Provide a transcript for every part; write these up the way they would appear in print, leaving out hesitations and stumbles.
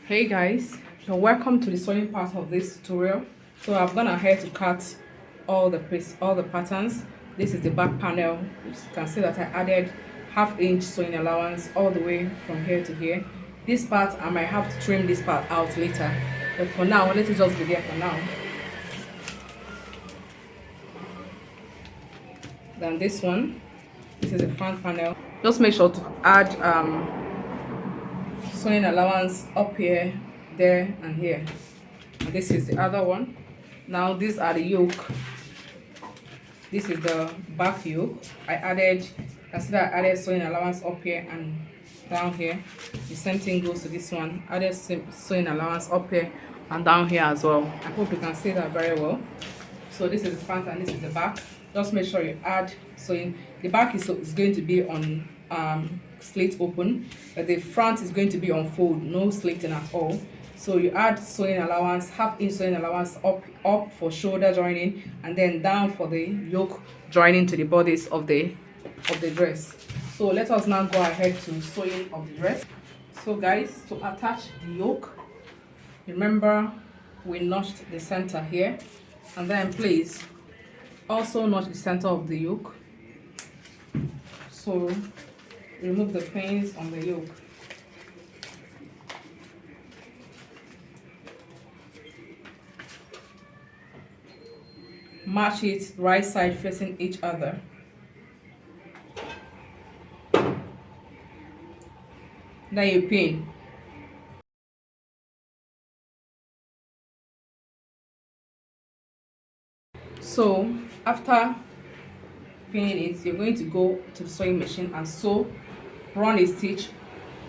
Hey guys, so welcome to the sewing part of this tutorial. So I've gone ahead to cut all the patterns. This is the back panel. You can see that I added half-inch sewing allowance all the way from here to here. This part I might have to trim this part out later, but for now let it just be there for now. Then this one, this is the front panel. Just make sure to add sewing allowance up here, there and here. And this is the other one. Now these are the yoke. This is the back yoke. I added sewing allowance up here and down here. The same thing goes to this one. Added sewing allowance up here and down here as well. I hope you can see that very well. So this is the front and this is the back. Just make sure you add sewing. The back is going to be on slit open, but the front is going to be on fold, no slitting at all. So you add sewing allowance, half-inch sewing allowance up for shoulder joining, and then down for the yoke joining to the bodice of the dress. So let us now go ahead to sewing of the dress. So guys, to attach the yoke, remember we notched the center here, and then please also notch the center of the yoke. So remove the pins on the yoke. Match it right side facing each other. Then you pin. So after pinning it, you're going to go to the sewing machine and run a stitch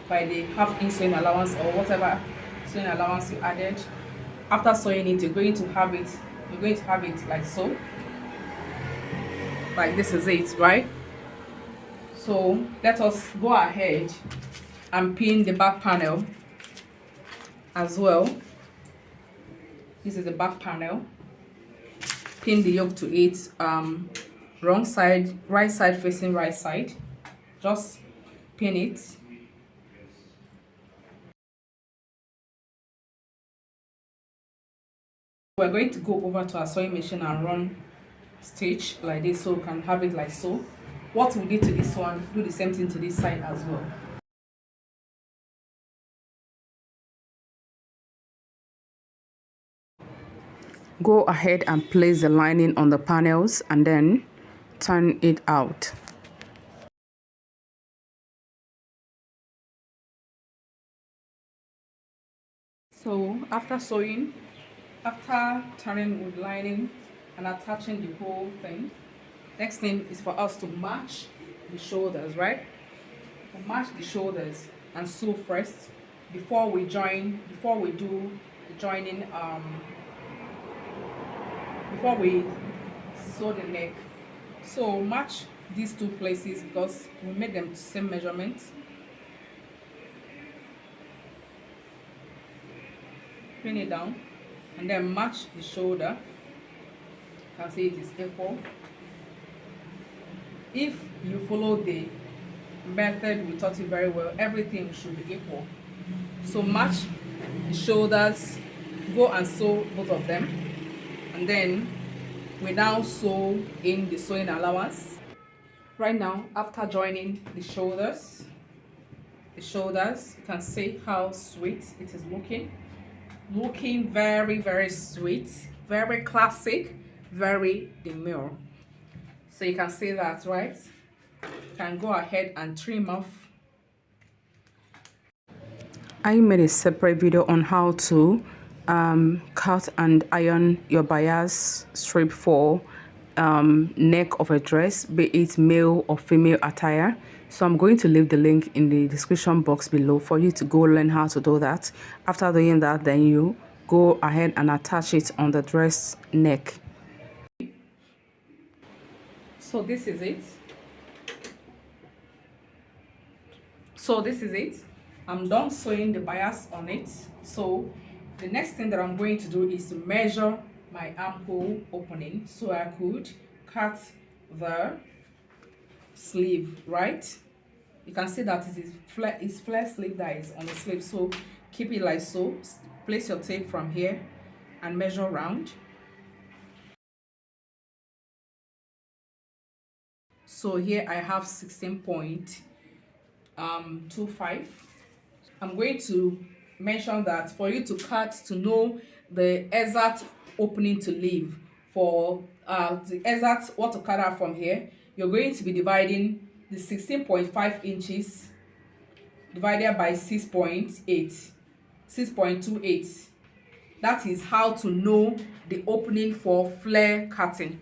by the half-inch sewing allowance or whatever sewing allowance you added. After sewing it, you're going to have it like so. Like this is it, right? So let us go ahead and pin the back panel as well. This is the back panel. Pin the yoke to it, wrong side, right side facing right side. Just pin it. We're going to go over to our sewing machine and run stitch like this, so we can have it like so. What we did to this one, do the same thing to this side as well. Go ahead and place the lining on the panels and then turn it out. So after turning with lining and attaching the whole thing, next thing is for us to match the shoulders, right? To match the shoulders and sew first before we do the joining, before we sew the neck. So match these two places because we made them the same measurement. Pin it down and then match the shoulder. You can see it is equal. If you follow the method we taught you very well, everything should be equal. So match the shoulders, go and sew both of them, and then we now sew in the sewing allowance. Right now, after joining the shoulders, you can see how sweet it is looking very, very sweet, very classic, very demure. So you can see that, right? You can go ahead and trim off. I made a separate video on how to cut and iron your bias strip for neck of a dress, be it male or female attire. So I'm going to leave the link in the description box below for you to go learn how to do that. After doing that, then you go ahead and attach it on the dress neck. So this is it. I'm done sewing the bias on it. So the next thing that I'm going to do is to measure my armhole opening so I could cut the sleeve, right? You can see that it is flare sleeve that is on the sleeve. So keep it like so. Place your tape from here and measure round. So here I have 16.25. I'm going to mention that for you to cut, to know the exact opening to leave, for the exact what to cut out from here, you're going to be dividing the 16.5 inches divided by 6.28. That is how to know the opening for flare cutting.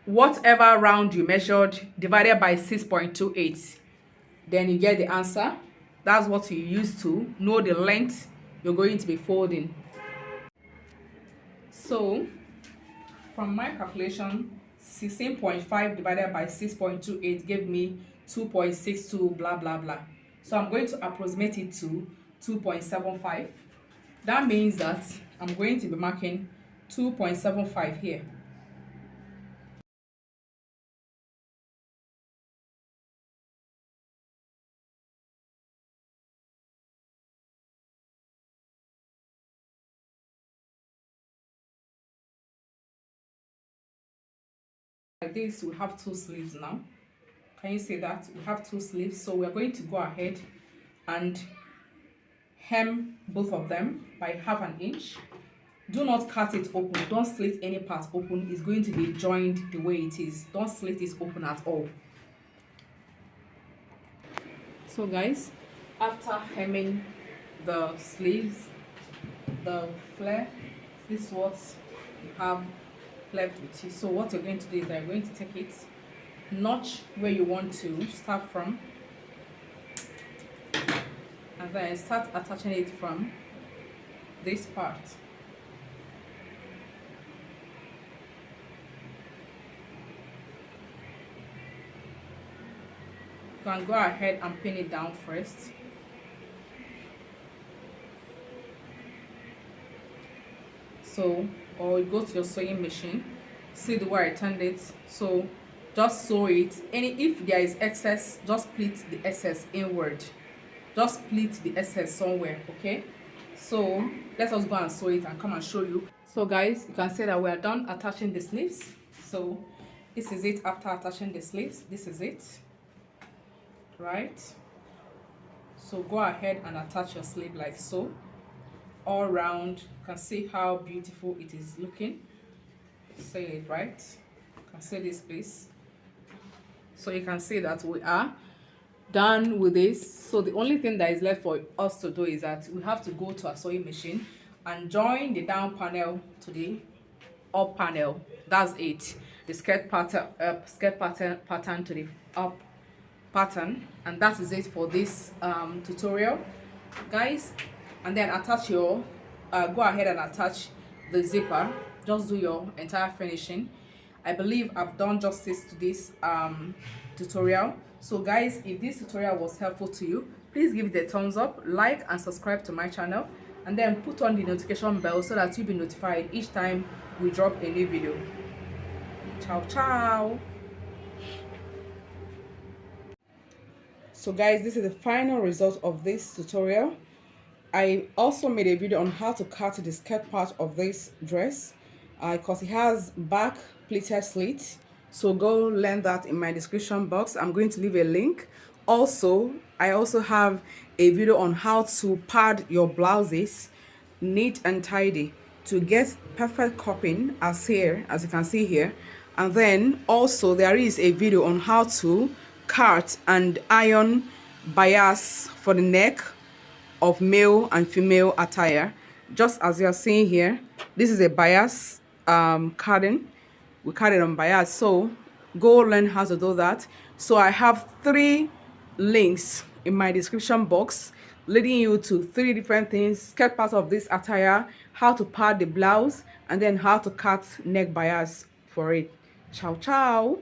Whatever round you measured divided by 6.28, then you get the answer. That's what you use to know the length you're going to be folding. So from my calculation, 16.5 divided by 6.28 gave me 2.62 blah blah blah. So I'm going to approximate it to 2.75. That means that I'm going to be marking 2.75 here. Like this, we have two sleeves now. Can you see that? We have two sleeves, so we're going to go ahead and hem both of them by half an inch. Do not cut it open, don't slit any part open. It's going to be joined the way it is. Don't slit it open at all. So guys, after hemming the sleeves, the flare, this is what you have left with you. So what you're going to do is you're going to take it, notch where you want to start from, and then start attaching it from this part. You can go ahead and pin it down first. So, or you go to your sewing machine, see the way I turned it. So just sew it. If there is excess, just pleat the excess inward. Just pleat the excess somewhere, okay? So let us go and sew it and come and show you. So guys, you can see that we are done attaching the sleeves. So this is it after attaching the sleeves. This is it, right? So go ahead and attach your sleeve like so, all round. You can see how beautiful it is looking. See it, right? You can see this piece. So you can see that we are done with this. So the only thing that is left for us to do is that we have to go to our sewing machine and join the down panel to the up panel. That's it. The skirt pattern to the up pattern, and that is it for this tutorial, guys. And then attach your go ahead and attach the zipper. Just do your entire finishing. I believe I've done justice to this tutorial. So guys, if this tutorial was helpful to you, please give it a thumbs up, like and subscribe to my channel, and then put on the notification bell so that you'll be notified each time we drop a new video. Ciao ciao. So guys, this is the final result of this tutorial. I also made a video on how to cut the skirt part of this dress because it has back pleated slit. So go learn that in my description box. I'm going to leave a link. Also, I also have a video on how to pad your blouses neat and tidy to get perfect cupping as you can see here. And then also there is a video on how to cut and iron bias for the neck of male and female attire. Just as you're seeing here, this is a bias cutting. We cut it on bias, so go learn how to do that. So I have 3 links in my description box leading you to 3 different things: skirt part of this attire, how to pad the blouse, and then how to cut neck bias for it. Ciao ciao.